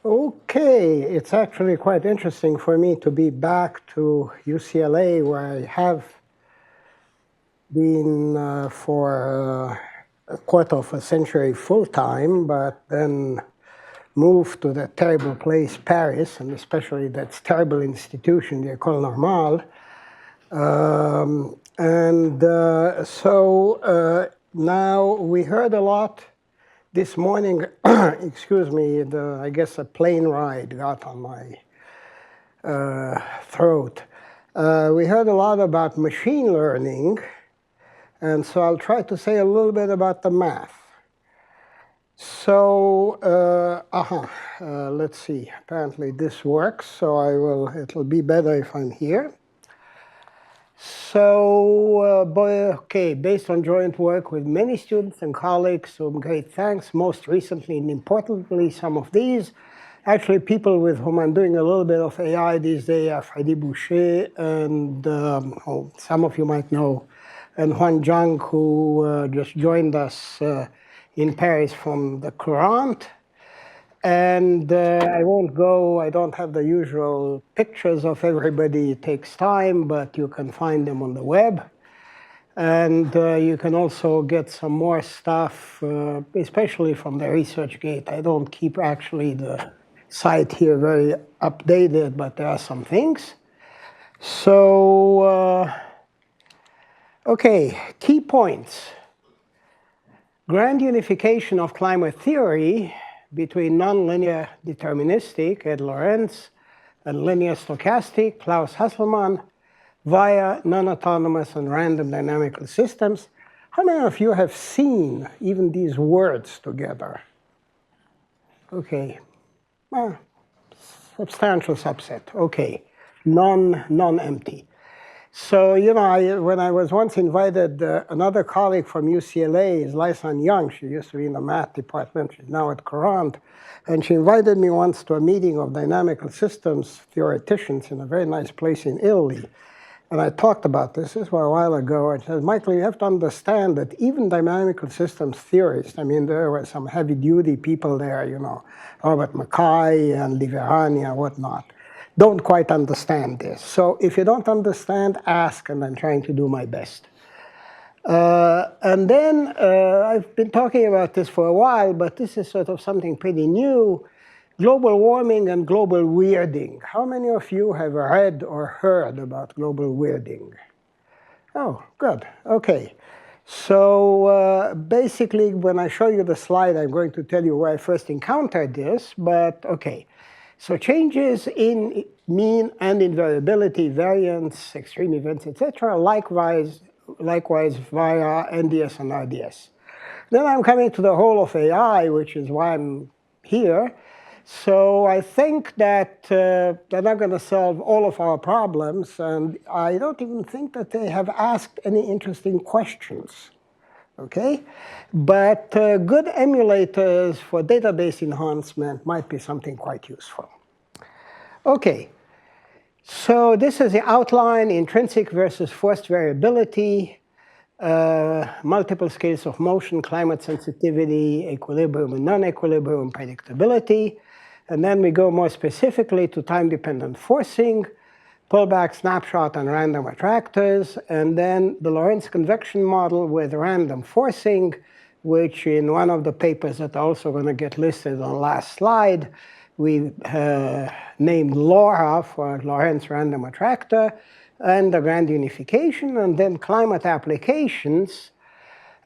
Okay, it's actually quite interesting for me to be back to UCLA, where I have been for a quarter of a century full-time, but then moved to that terrible place, Paris, and especially that terrible institution, the Ecole Normale. Now we heard a lot this morning. Excuse me, I guess a plane ride got on my throat. We heard a lot about machine learning, and so I'll try to say a little bit about the math. So, let's see. Apparently this works, so it'll be better if I'm here. So, based on joint work with many students and colleagues, so great thanks. Most recently and importantly, some of these, actually people with whom I'm doing a little bit of AI these days are Freddy Boucher and some of you might know, and Juan Zhang, who just joined us in Paris from the Courant. And I don't have the usual pictures of everybody. It takes time, but you can find them on the web. And you can also get some more stuff, especially from the ResearchGate. I don't keep actually the site here very updated, but there are some things. So, okay, key points. Grand unification of climate theory between nonlinear deterministic, Ed Lorenz, and linear stochastic, Klaus Hasselmann, via non-autonomous and random dynamical systems. How many of you have seen even these words together? Okay, well, substantial subset. Okay, non-empty. So, you know, when I was once invited, another colleague from UCLA is Lysan Young. She used to be in the math department. She's now at Courant. And she invited me once to a meeting of dynamical systems theoreticians in a very nice place in Italy. And I talked about this was a while ago. And she said, Michael, you have to understand that even dynamical systems theorists, I mean, there were some heavy-duty people there, you know, Robert Mackay and Lucarini and whatnot, don't quite understand this. So if you don't understand, ask, and I'm trying to do my best. And then I've been talking about this for a while, but this is sort of something pretty new. Global warming and global weirding. How many of you have read or heard about global weirding? Oh, good. Okay. So basically, when I show you the slide, I'm going to tell you where I first encountered this, but okay. So changes in mean and in variability, variance, extreme events, etc., likewise via NDS and RDS. Then I'm coming to the whole of AI, which is why I'm here. So I think that they're not going to solve all of our problems, and I don't even think that they have asked any interesting questions. Okay, but good emulators for database enhancement might be something quite useful. Okay, so this is the outline: intrinsic versus forced variability, multiple scales of motion, climate sensitivity, equilibrium and non-equilibrium, predictability. And then we go more specifically to time-dependent forcing, pullback, snapshot, and random attractors, and then the Lorentz convection model with random forcing, which in one of the papers that are also going to get listed on the last slide, we named LoRa for Lorentz random attractor, and the grand unification, and then climate applications.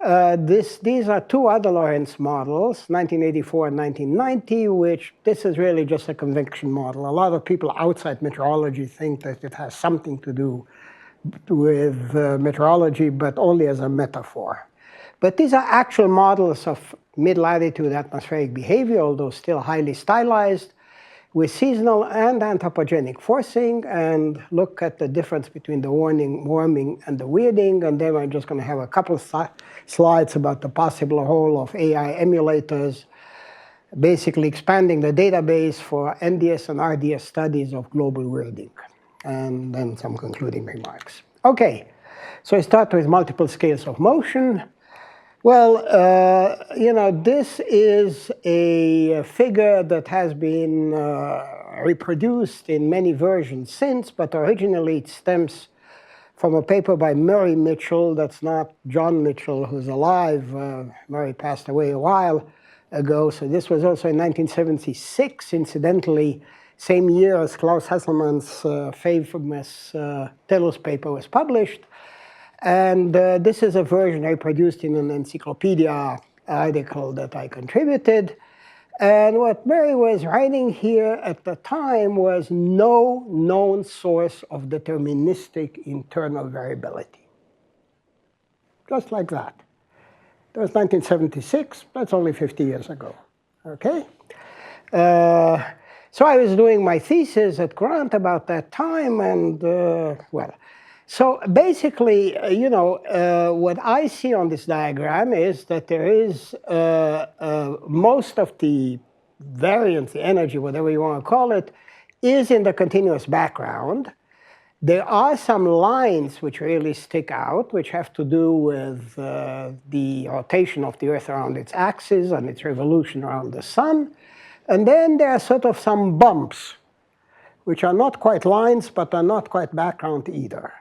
These are two other Lorentz models, 1984 and 1990, which this is really just a convection model. A lot of people outside meteorology think that it has something to do with meteorology, but only as a metaphor. But these are actual models of mid-latitude atmospheric behavior, although still highly stylized, with seasonal and anthropogenic forcing, and look at the difference between the warming and the weirding. And then I'm just going to have a couple of slides about the possible role of AI emulators, basically expanding the database for NDS and RDS studies of global weirding, and then some concluding remarks. Okay, so I start with multiple scales of motion. Well, this is a figure that has been reproduced in many versions since, but originally it stems from a paper by Murray Mitchell. That's not John Mitchell, who's alive. Murray passed away a while ago. So this was also in 1976, incidentally, same year as Klaus Hasselmann's famous Telos paper was published. And this is a version I produced in an encyclopedia article that I contributed. And what Murray was writing here at the time was no known source of deterministic internal variability. Just like that. That was 1976. That's only 50 years ago. Okay? So I was doing my thesis at Grant about that time, and well, so basically, what I see on this diagram is that there is most of the variance, the energy, whatever you want to call it, is in the continuous background. There are some lines which really stick out, which have to do with the rotation of the Earth around its axis and its revolution around the sun. And then there are sort of some bumps, which are not quite lines, but are not quite background either.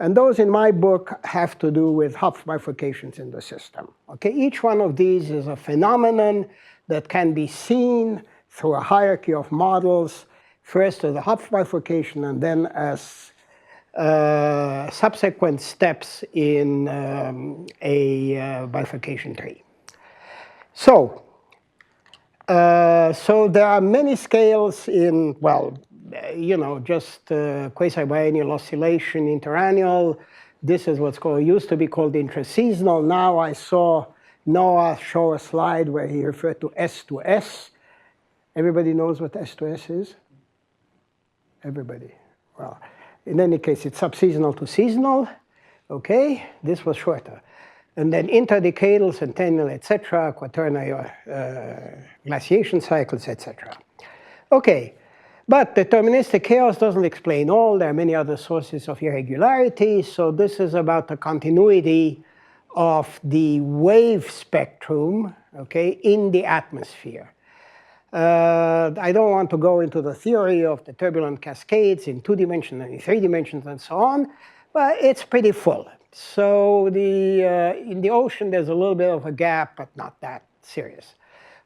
And those in my book have to do with Hopf bifurcations in the system. Okay, each one of these is a phenomenon that can be seen through a hierarchy of models, first as a Hopf bifurcation and then as subsequent steps in a bifurcation tree. So there are many scales in, well, just quasi-biennial oscillation, interannual. This is what's used to be called intraseasonal. Now I saw Noah show a slide where he referred to S to S. Everybody knows what S to S is? Everybody. Well, in any case, it's subseasonal to seasonal. Okay, this was shorter. And then interdecadal, centennial, etc., quaternary glaciation cycles, etc. Okay. But deterministic chaos doesn't explain all. There are many other sources of irregularity. So this is about the continuity of the wave spectrum, okay, in the atmosphere. I don't want to go into the theory of the turbulent cascades in 2 dimensions and in 3 dimensions and so on, but it's pretty full. So in the ocean, there's a little bit of a gap, but not that serious.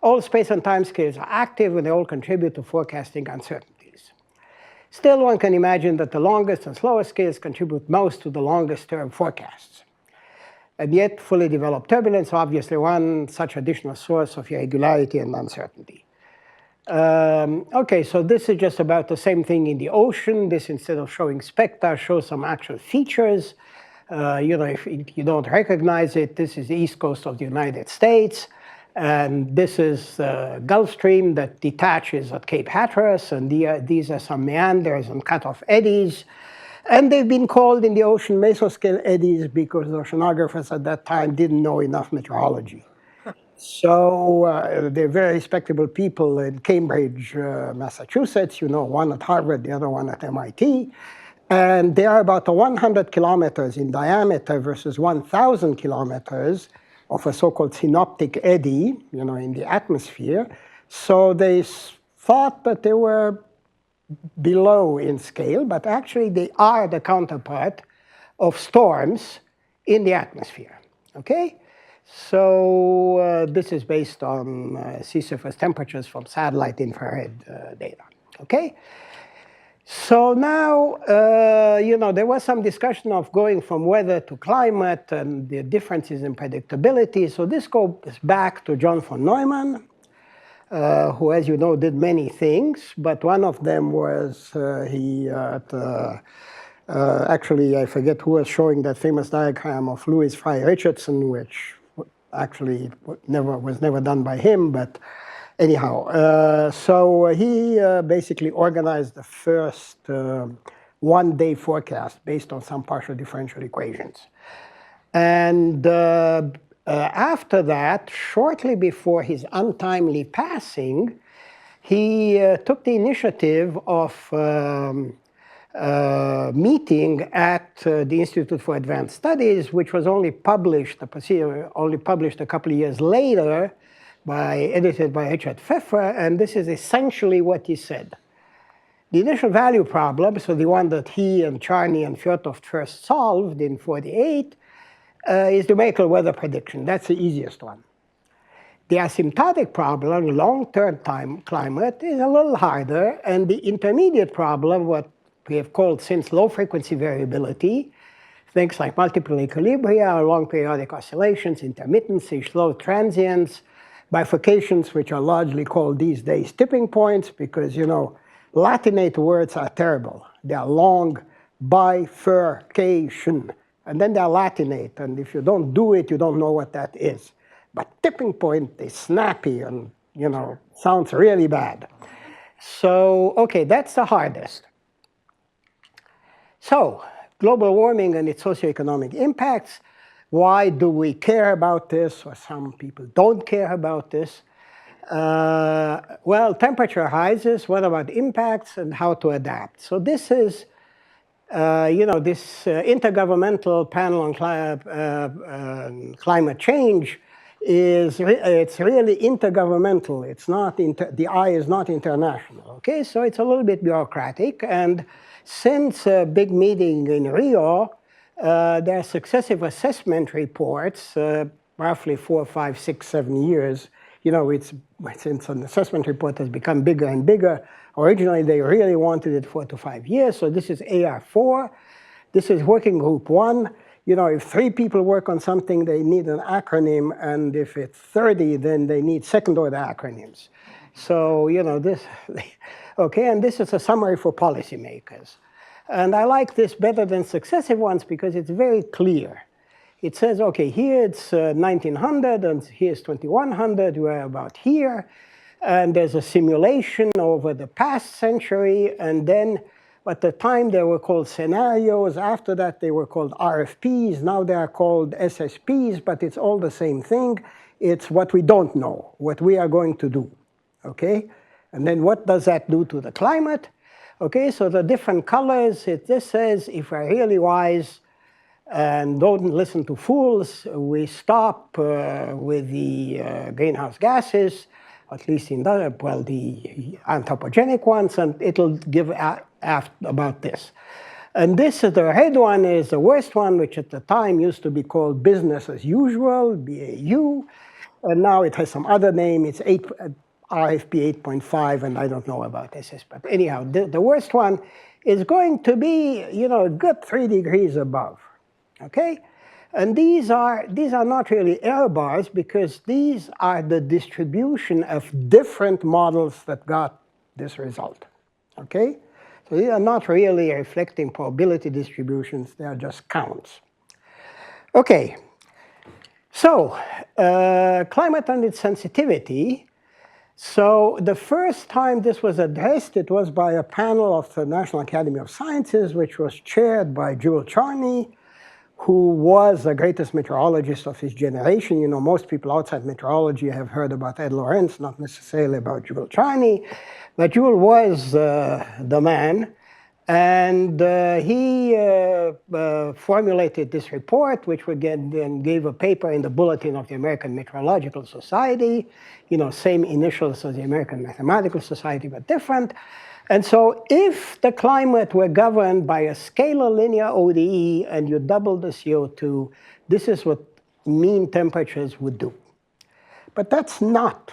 All space and time scales are active, and they all contribute to forecasting uncertainties. Still, one can imagine that the longest and slowest scales contribute most to the longest term forecasts. And yet, fully developed turbulence, obviously one such additional source of irregularity and uncertainty. Okay, so this is just about the same thing in the ocean. This, instead of showing spectra, shows some actual features. If you don't recognize it, this is the east coast of the United States. And this is the Gulf Stream that detaches at Cape Hatteras, and these are some meanders and cutoff eddies. And they've been called in the ocean mesoscale eddies because the oceanographers at that time didn't know enough meteorology. So they're very respectable people in Cambridge, Massachusetts, one at Harvard, the other one at MIT. And they are about 100 kilometers in diameter versus 1,000 kilometers of a so-called synoptic eddy, in the atmosphere. So they thought that they were below in scale, but actually they are the counterpart of storms in the atmosphere, okay? So this is based on sea surface temperatures from satellite infrared data, okay? So now, there was some discussion of going from weather to climate and the differences in predictability. So this goes back to John von Neumann, who, as you know, did many things. But one of them was actually, I forget who was showing that famous diagram of Louis Fry Richardson, which actually was never done by him, but anyhow, so he basically organized the first one-day forecast based on some partial differential equations. And after that, shortly before his untimely passing, he took the initiative of meeting at the Institute for Advanced Studies, which was only published, the procedure only published a couple of years later, edited by Richard Pfeffer, and this is essentially what he said. The initial value problem, so the one that he and Charney and Fjordhoft first solved in '48, is numerical weather prediction. That's the easiest one. The asymptotic problem, long-term climate, is a little harder, and the intermediate problem, what we have called since low-frequency variability, things like multiple equilibria, long periodic oscillations, intermittency, slow transients, bifurcations, which are largely called these days tipping points, because, you know, Latinate words are terrible. They are long, bifurcation, and then they are Latinate, and if you don't do it, you don't know what that is. But tipping point is snappy and, you know, sounds really bad. So, okay, that's the hardest. So, global warming and its socioeconomic impacts. Why do we care about this, or some people don't care about this? Well, temperature rises. What about impacts and how to adapt? So this is, you know, this intergovernmental panel on climate change it's really intergovernmental. It's not the I is not international. Okay, so it's a little bit bureaucratic. And since a big meeting in Rio, there are successive assessment reports, roughly 4, 5, 6, 7 years. You know, since an assessment report has become bigger and bigger. Originally, they really wanted it 4 to 5 years. So this is AR4. This is working group 1. You know, if 3 people work on something, they need an acronym. And if it's 30, then they need second-order acronyms. So, you know, this, okay, and this is a summary for policymakers. And I like this better than successive ones because it's very clear. It says, okay, here it's 1900, and here's 2100, we're about here. And there's a simulation over the past century, and then at the time they were called scenarios. After that, they were called RFPs. Now they are called SSPs, but it's all the same thing. It's what we don't know, what we are going to do, okay? And then what does that do to the climate? Okay, so the different colors, this says if we're really wise and don't listen to fools, we stop with the greenhouse gases, at least in the, well, the anthropogenic ones, and it'll give about this. And this is the red one is the worst one, which at the time used to be called business as usual, BAU, and now it has some other name. It's RFP 8.5, and I don't know about SS, but anyhow, the worst one is going to be, you know, a good 3 degrees above, okay? And these are not really error bars because these are the distribution of different models that got this result, okay? So these are not really reflecting probability distributions, they are just counts. Okay, so climate and its sensitivity. So the first time this was addressed, it was by a panel of the National Academy of Sciences, which was chaired by Jules Charney, who was the greatest meteorologist of his generation. You know, most people outside meteorology have heard about Ed Lorenz, not necessarily about Jules Charney. But Jules was the man. And he formulated this report, which then gave a paper in the Bulletin of the American Meteorological Society. You know, same initials as the American Mathematical Society, but different. And so if the climate were governed by a scalar linear ODE and you double the CO2, this is what mean temperatures would do. But that's not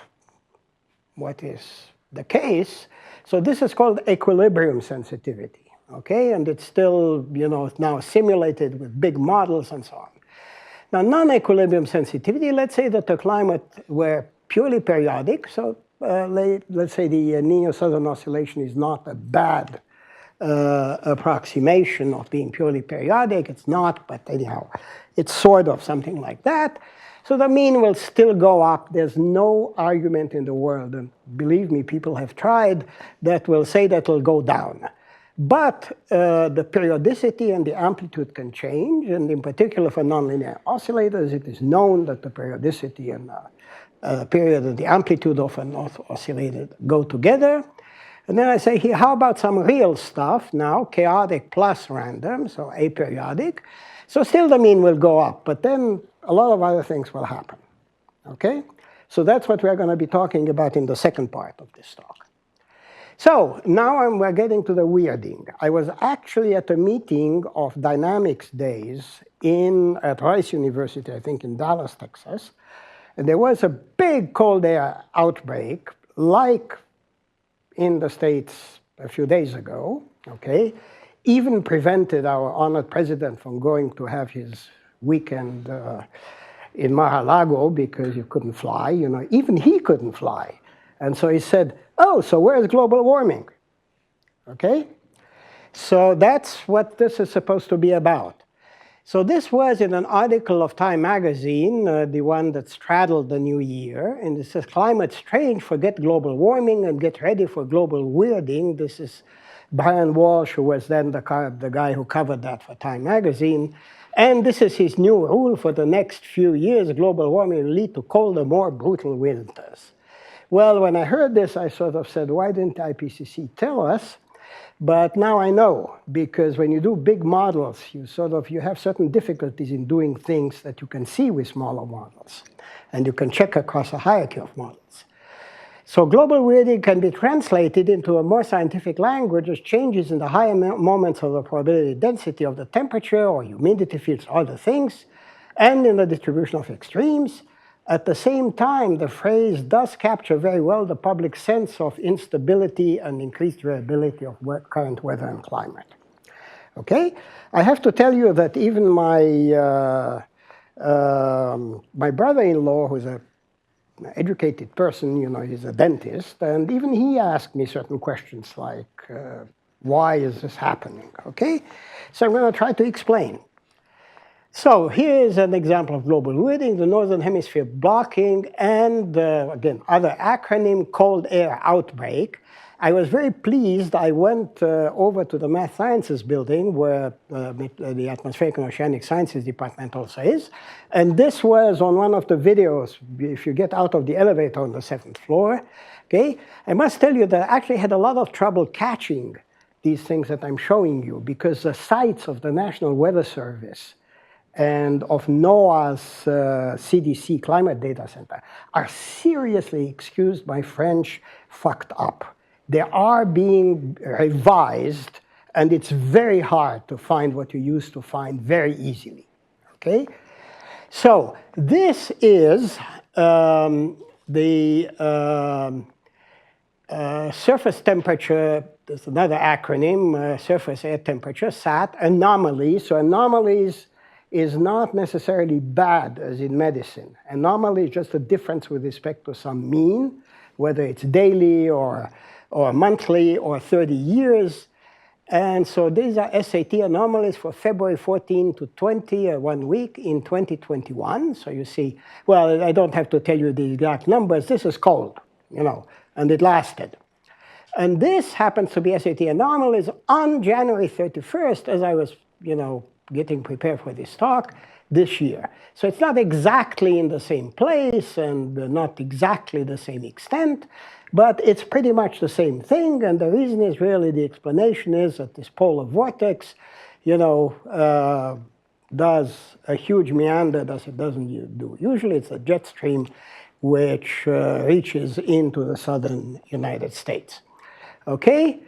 what is the case. So this is called equilibrium sensitivity, okay? And it's still, you know, now simulated with big models and so on. Now, non-equilibrium sensitivity, let's say that the climate were purely periodic. So let's say the Nino Southern Oscillation is not a bad approximation of being purely periodic. It's not, but anyhow, it's sort of something like that. So the mean will still go up. There's no argument in the world, and believe me, people have tried, that will say that will go down. But the periodicity and the amplitude can change, and in particular for nonlinear oscillators, it is known that the periodicity and period and the amplitude of an oscillator go together. And then I say here, how about some real stuff now, chaotic plus random, so aperiodic. So still the mean will go up, but then a lot of other things will happen, okay? So that's what we're going to be talking about in the second part of this talk. So now we're getting to the weirding. I was actually at a meeting of dynamics days at Rice University, I think in Dallas, Texas. And there was a big cold air outbreak, like in the States a few days ago, okay? Even prevented our honored president from going to have his weekend in Mar-a-Lago because he couldn't fly, you know, even he couldn't fly. And so he said, oh, so where's global warming? Okay? So that's what this is supposed to be about. So this was in an article of Time magazine, the one that straddled the new year. And it says, climate strange, forget global warming and get ready for global weirding. This is Brian Walsh, who was then the guy who covered that for Time magazine. And this is his new rule for the next few years. Global warming will lead to colder, more brutal winters. Well, when I heard this, I sort of said, why didn't IPCC tell us? But now I know, because when you do big models, you have certain difficulties in doing things that you can see with smaller models. And you can check across a hierarchy of models. So global weirding can be translated into a more scientific language as changes in the higher moments of the probability density of the temperature or humidity fields, other things, and in the distribution of extremes. At the same time, the phrase does capture very well the public sense of instability and increased variability of current weather and climate. Okay? I have to tell you that even my brother-in-law, who's an educated person, you know, he's a dentist, and even he asked me certain questions like, why is this happening? Okay? So I'm going to try to explain. So here is an example of global weirding, the northern hemisphere blocking, and again, other acronym, cold air outbreak. I was very pleased. I went over to the math sciences building where the atmospheric and oceanic sciences department also is. And this was on one of the videos, if you get out of the elevator on the 7th floor. Okay? I must tell you that I actually had a lot of trouble catching these things that I'm showing you because the sites of the National Weather Service and of NOAA's CDC Climate Data Center are seriously, excused my French, fucked up. They are being revised, and it's very hard to find what you used to find very easily, okay? So this is the surface temperature, there's another acronym, surface air temperature, SAT, anomalies. So anomalies is not necessarily bad as in medicine. Anomaly is just a difference with respect to some mean, whether it's daily or monthly or 30 years. And so these are SAT anomalies for February 14 to 20, 1 week in 2021. So you see, well, I don't have to tell you the exact numbers. This is cold, you know, and it lasted. And this happens to be SAT anomalies on January 31st, as I was, you know, getting prepared for this talk this year. So it's not exactly in the same place and not exactly the same extent, but it's pretty much the same thing. And the reason is really, the explanation is that this polar vortex, you know, does a huge meander that it doesn't do. Usually it's a jet stream which reaches into the southern United States. Okay?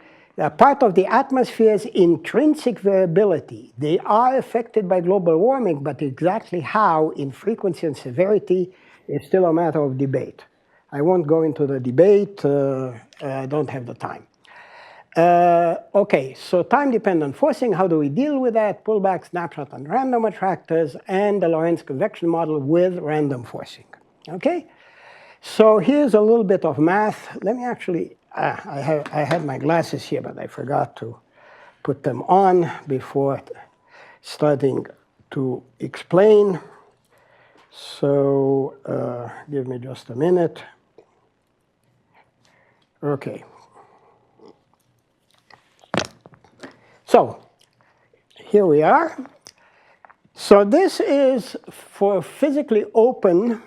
Part of the atmosphere's intrinsic variability. They are affected by global warming, but exactly how in frequency and severity is still a matter of debate. I won't go into the debate. I don't have the time. Okay, so time-dependent forcing, how do we deal with that? Pullback, snapshot, and random attractors, and the Lorentz convection model with random forcing. Okay? So here's a little bit of math. Let me actually, I had my glasses here, but I forgot to put them on before starting to explain. So give me just a minute. Okay. So here we are. So this is for physically open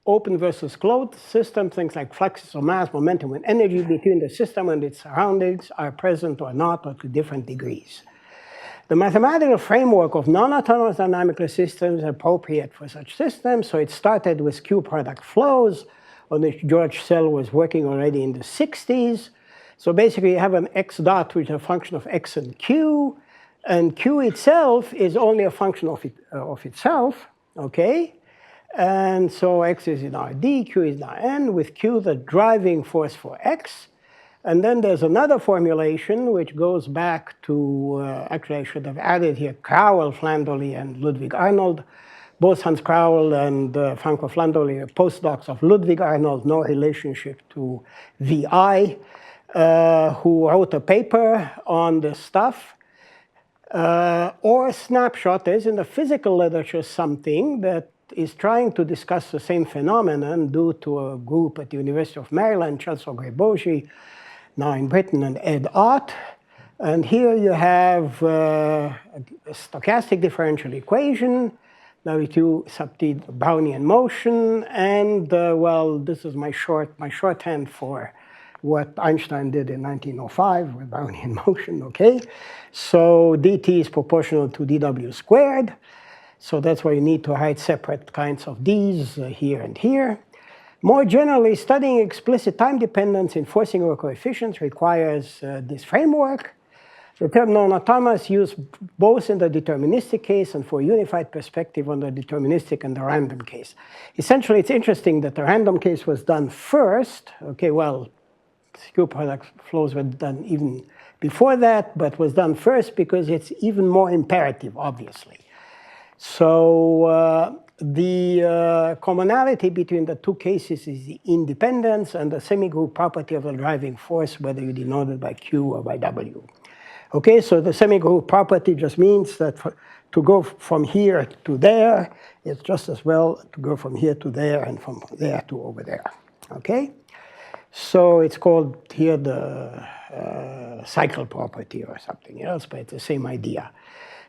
open versus closed system, things like fluxes of mass, momentum, and energy between the system and its surroundings are present or not, or to different degrees. The mathematical framework of non-autonomous dynamical systems is appropriate for such systems. So it started with Q-product flows, on which George Sell was working already in the 60s. So basically, you have an x dot, which is a function of x and q itself is only a function of itself, okay? And so x is in Rd, q is in Rn, with q the driving force for x. And then there's another formulation which goes back to, actually I should have added here, Crowell, Flanderly, and Ludwig Arnold. Both Hans Crowell and Franco Flanderly are postdocs of Ludwig Arnold, no relationship to VI, who wrote a paper on this stuff. Or snapshot, there's in the physical literature something that is trying to discuss the same phenomenon due to a group at the University of Maryland, Chelsea Gray-Bogie, now in Britain, and Ed Ott. And here you have a stochastic differential equation, W2 sub T Brownian motion, and well, this is my shorthand for what Einstein did in 1905 with Brownian motion, okay? So dt is proportional to dw squared. So that's why you need to write separate kinds of d's here and here. More generally, studying explicit time dependence in forcing over coefficients requires this framework. The term non-autonomous used both in the deterministic case and for a unified perspective on the deterministic and the random case. Essentially, it's interesting that the random case was done first. Okay, well, Q-product flows were done even before that, but was done first because it's even more imperative, obviously. So the commonality between the two cases is the independence and the semigroup property of the driving force, whether you denote it by Q or by W. Okay, so the semigroup property just means that to go from here to there, it's just as well to go from here to there and from there to over there. Okay, so it's called here the cycle property or something else, but it's the same idea.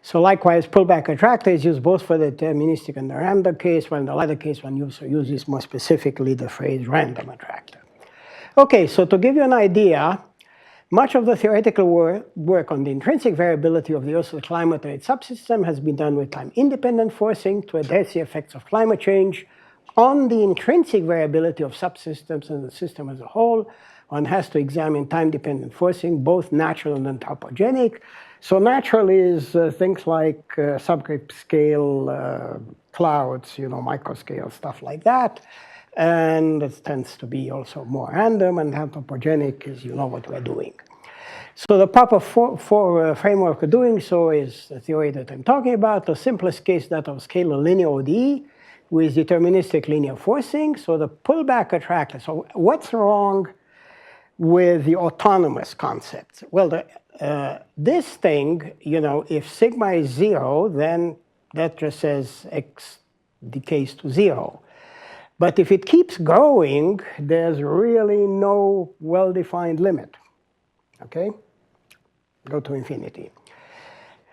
So likewise, pullback attractor is used both for the deterministic and the random case, while in the latter case one uses more specifically the phrase random attractor. Okay, so to give you an idea, much of the theoretical work on the intrinsic variability of the Earth's climate and its subsystem has been done with time-independent forcing to address the effects of climate change on the intrinsic variability of subsystems and the system as a whole. One has to examine time-dependent forcing, both natural and anthropogenic. So natural is things like subgroup scale clouds, microscale, stuff like that. And it tends to be also more random, and anthropogenic is what we're doing. So the proper framework for doing so is the theory that I'm talking about. The simplest case, that of scalar linear ODE with deterministic linear forcing. So the pullback attractor. So what's wrong with the autonomous concept? Well, this thing, if sigma is 0, then that just says x decays to 0. But if it keeps growing, there's really no well-defined limit, okay? Go to infinity.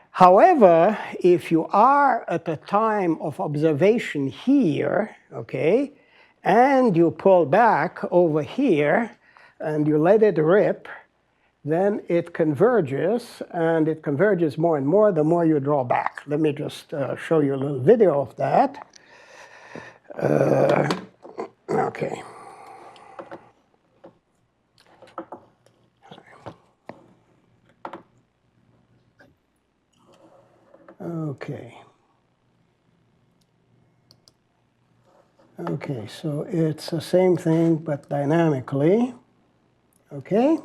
However, if you are at the time of observation here, okay, and you pull back over here, and you let it rip, then it converges, and it converges more and more the more you draw back. Let me just show you a little video of that. Okay. Okay. Okay, so it's the same thing, but dynamically. Okay?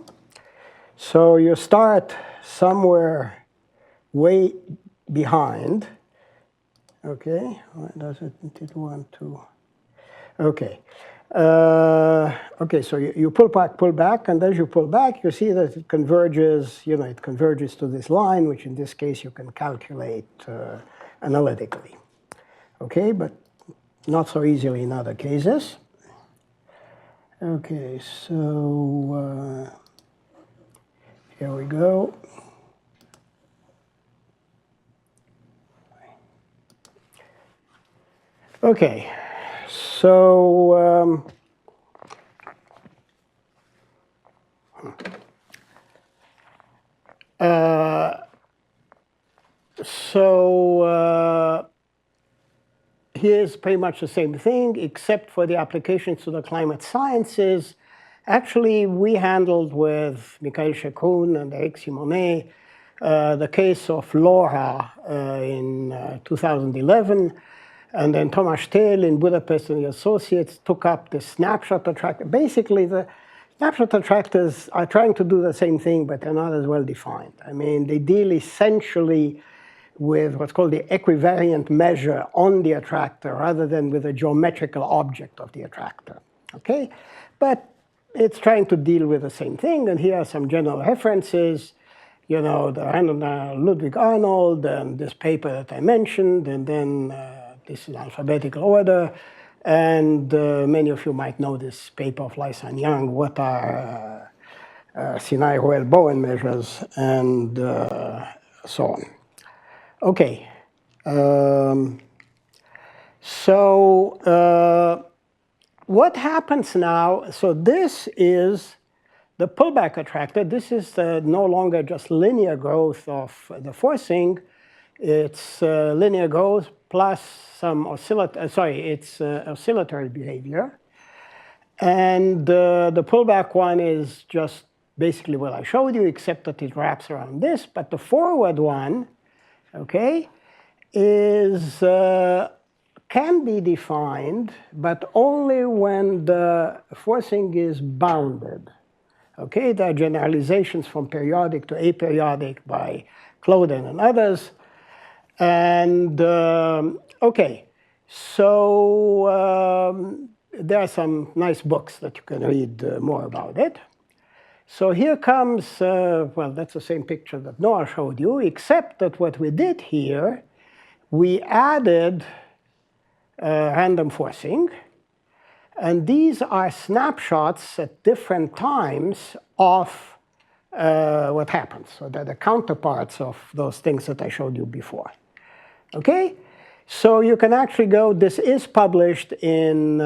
So you start somewhere way behind. Okay, why does it want to? Okay. Okay, so you pull back, and as you pull back, you see that it converges, it converges to this line, which in this case you can calculate analytically. Okay, but not so easily in other cases. Okay, so here we go. Okay, So here's pretty much the same thing, except for the applications to the climate sciences. Actually, we handled with Michael Chekroun and Eric Simonet the case of Laura in 2011. And then Thomas Stehl in Budapest and the Associates took up the snapshot attractor. Basically, the snapshot attractors are trying to do the same thing, but they're not as well defined. I mean, they deal essentially with what's called the equivariant measure on the attractor rather than with a geometrical object of the attractor. Okay? But it's trying to deal with the same thing, and here are some general references. You know, the Ludwig Arnold, and this paper that I mentioned, and then this is alphabetical order. And many of you might know this paper of Lysa and Young, what are Sinai-Roel-Bowen measures, and so on. Okay. What happens now? So this is the pullback attractor. This is no longer just linear growth of the forcing. It's linear growth plus some oscillatory behavior. And the pullback one is just basically what I showed you, except that it wraps around this. But the forward one, okay, is can be defined, but only when the forcing is bounded. Okay, there are generalizations from periodic to aperiodic by Cloden and others. And okay, so there are some nice books that you can read more about it. So here comes, well, that's the same picture that Noah showed you, except that what we did here, we added random forcing. And these are snapshots at different times of what happens. So they're the counterparts of those things that I showed you before. Okay? So you can actually go, this is published in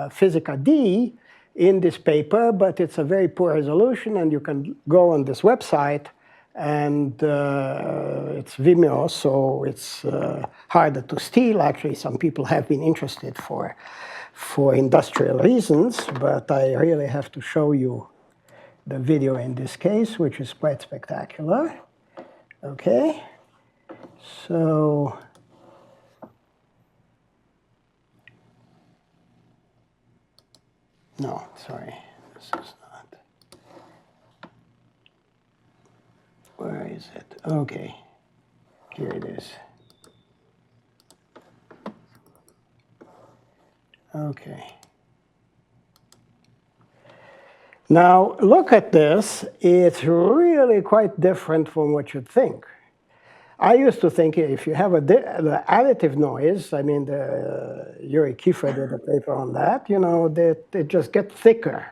Physica D in this paper, but it's a very poor resolution, and you can go on this website, and it's Vimeo, so it's harder to steal. Actually, some people have been interested for industrial reasons, but I really have to show you the video in this case, which is quite spectacular. Okay, so no, sorry, this is not. Where is it? Okay, here it is. Okay. Now, look at this. It's really quite different from what you'd think. I used to think if you have the additive noise, I mean, Yuri Kiefer did a paper on that, you know, that it just gets thicker.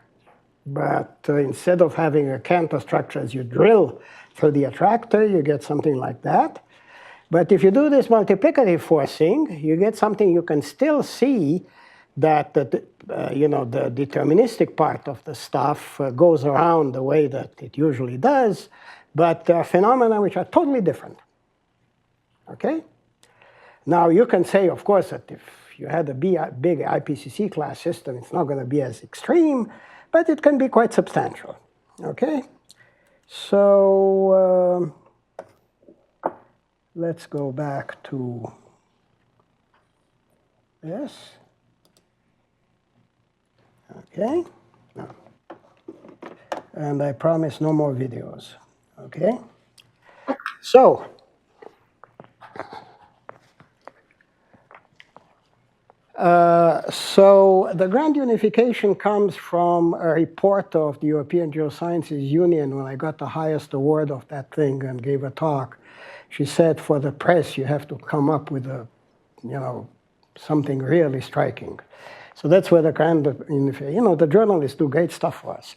But instead of having a cantor structure as you drill through the attractor, you get something like that. But if you do this multiplicative forcing, you get something you can still see that you know, the deterministic part of the stuff goes around the way that it usually does, but there are phenomena which are totally different. Okay? Now you can say, of course, that if you had a big IPCC class system, it's not going to be as extreme, but it can be quite substantial. Okay? So let's go back to this. Okay, and I promise no more videos. Okay, so the grand unification comes from a report of the European Geosciences Union when I got the highest award of that thing and gave a talk. She said, for the press, you have to come up with a, you know, something really striking. So that's where the grand, you know, the journalists do great stuff for us.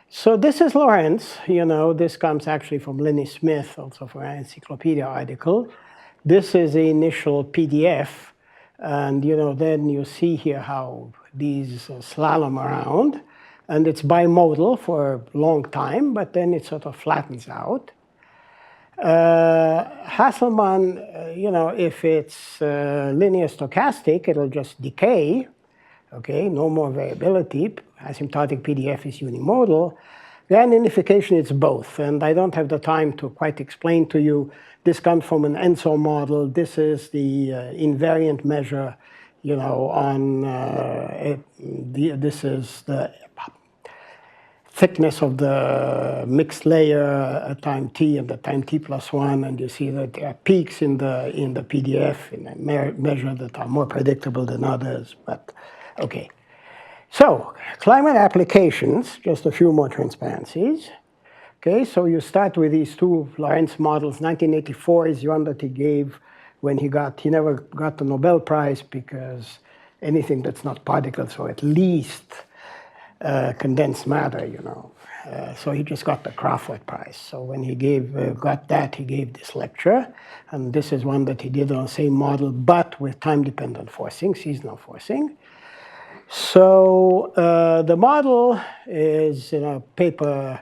So this is Lorentz, you know, this comes actually from Lenny Smith, also from an encyclopedia article. This is the initial PDF. And then you see here how these slalom around. And it's bimodal for a long time, but then it sort of flattens out. Hasselmann, if it's linear stochastic, it'll just decay. Okay, no more variability. Asymptotic PDF is unimodal. Grand unification, it's both. And I don't have the time to quite explain to you. This comes from an ENSO model. This is the invariant measure, this is the thickness of the mixed layer at time t and the time t plus 1. And you see that there are peaks in the PDF in a measure that are more predictable than others. But okay. So climate applications, just a few more transparencies. Okay, so you start with these two Lorentz models. 1984 is the one that he gave when he never got the Nobel Prize because anything that's not particles, or at least condensed matter, so he just got the Crawford Prize. So when he got that, he gave this lecture. And this is one that he did on the same model, but with time-dependent forcing, seasonal forcing. So the model is in a paper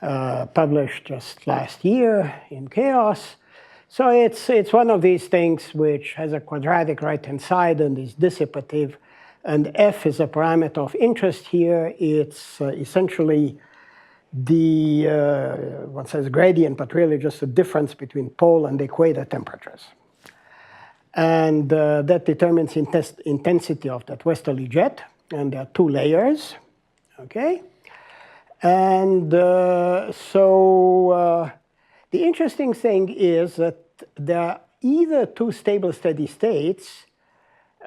published just last year in Chaos. So it's one of these things which has a quadratic right-hand side and is dissipative. And F is a parameter of interest here. It's essentially the, one says gradient, but really just the difference between pole and equator temperatures. And that determines intensity of that westerly jet. And there are two layers, okay? And so the interesting thing is that there are either two stable steady states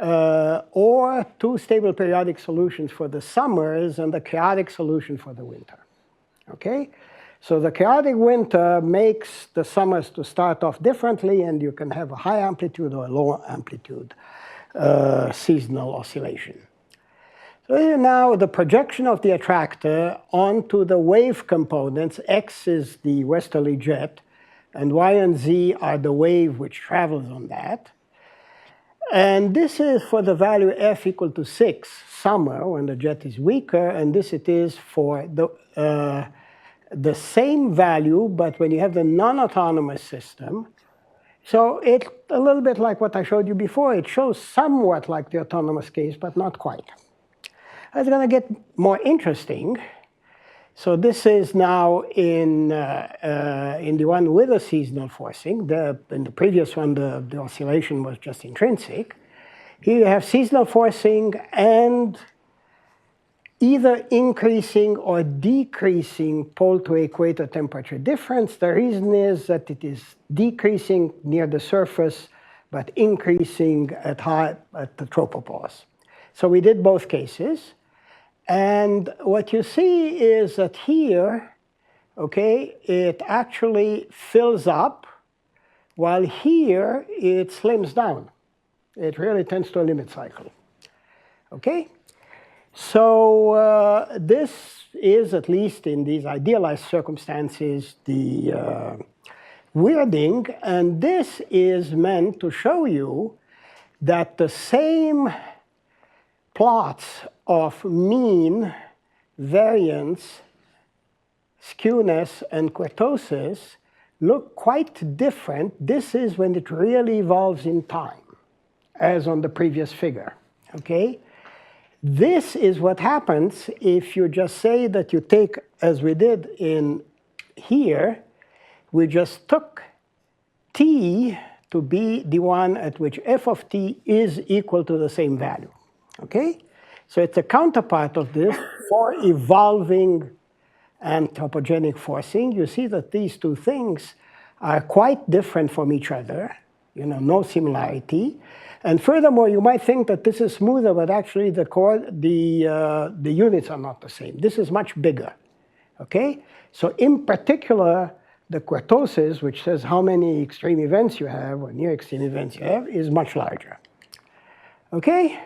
or two stable periodic solutions for the summers and the chaotic solution for the winter, okay? So the chaotic winter makes the summers to start off differently, and you can have a high amplitude or a low amplitude seasonal oscillation. So here now the projection of the attractor onto the wave components. X is the westerly jet, and Y and Z are the wave which travels on that. And this is for the value F equal to 6, summer, when the jet is weaker, and this it is for the same value, but when you have the non-autonomous system. So it's a little bit like what I showed you before. It shows somewhat like the autonomous case, but not quite. It's going to get more interesting. So this is now in the one with the seasonal forcing. In the previous one, the oscillation was just intrinsic. Here you have seasonal forcing and either increasing or decreasing pole to equator temperature difference. The reason is that it is decreasing near the surface, but increasing at the tropopause. So we did both cases. And what you see is that here, okay, it actually fills up, while here it slims down. It really tends to a limit cycle, okay? So this is, at least in these idealized circumstances, the weirding. And this is meant to show you that the same plots of mean, variance, skewness, and kurtosis look quite different. This is when it really evolves in time, as on the previous figure, okay? This is what happens if you just say that you take, as we did in here, we just took t to be the one at which f of t is equal to the same value, okay? So it's a counterpart of this for evolving anthropogenic forcing. You see that these two things are quite different from each other, no similarity. And furthermore, you might think that this is smoother, but actually the units are not the same. This is much bigger, okay? So in particular, the kurtosis, which says how many extreme events you have, or near extreme events you have, is much larger, okay?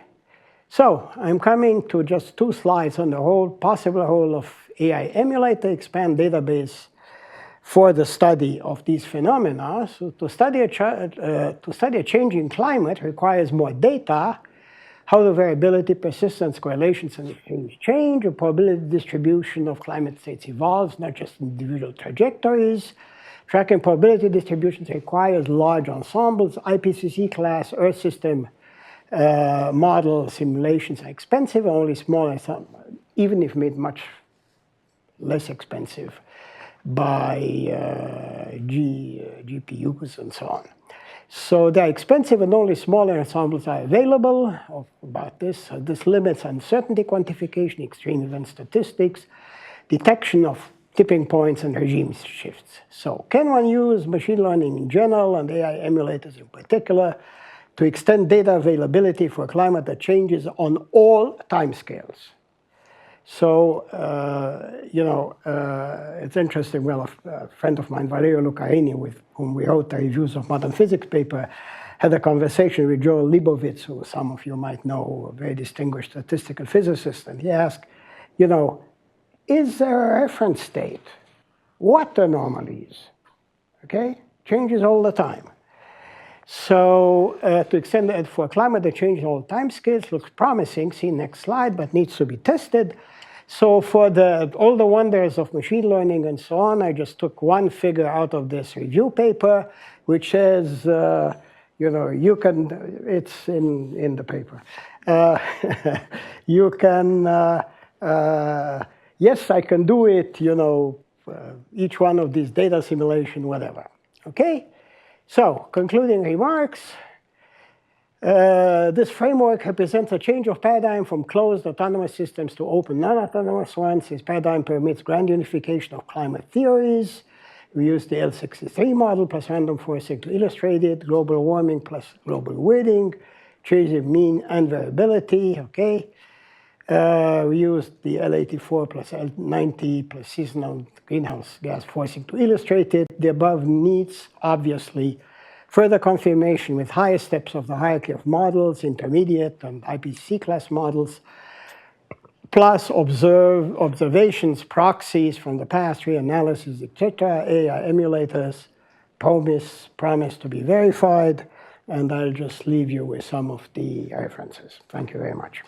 So I'm coming to just 2 slides on the possible role of AI emulator, expand database for the study of these phenomena. So to study a changing climate requires more data, how the variability, persistence, correlations, and change, the probability distribution of climate states evolves, not just individual trajectories. Tracking probability distributions requires large ensembles. IPCC class Earth system model simulations are expensive, only smaller, even if made much less expensive by GPUs and so on. So they're expensive and only smaller ensembles are available about this. This limits uncertainty quantification, extreme event statistics, detection of tipping points and regime shifts. So can one use machine learning in general and AI emulators in particular to extend data availability for a climate that changes on all timescales? So, it's interesting. Well, a friend of mine, Lucarini, with whom we wrote the Reviews of Modern Physics paper, had a conversation with Joel Leibovitz, who some of you might know, a very distinguished statistical physicist. And he asked, is there a reference state? What anomalies? Okay? Changes all the time. So to extend it for a climate that changes all time scales looks promising, see next slide, but needs to be tested. So for all the wonders of machine learning and so on, I just took one figure out of this review paper, which says, you can, it's in the paper. You can, yes, I can do it, each one of these data simulation, whatever. Okay? So, concluding remarks. This framework represents a change of paradigm from closed autonomous systems to open non-autonomous ones. This paradigm permits grand unification of climate theories. We use the L63 model plus random forcing to illustrate it, global warming plus global weighting, change in mean and variability, okay? We used the L84 plus L90 plus seasonal greenhouse gas forcing to illustrate it. The above needs, obviously, further confirmation with higher steps of the hierarchy of models, intermediate and IPCC class models, plus observations, proxies from the past, reanalysis, etc., AI emulators, promise to be verified, and I'll just leave you with some of the references. Thank you very much.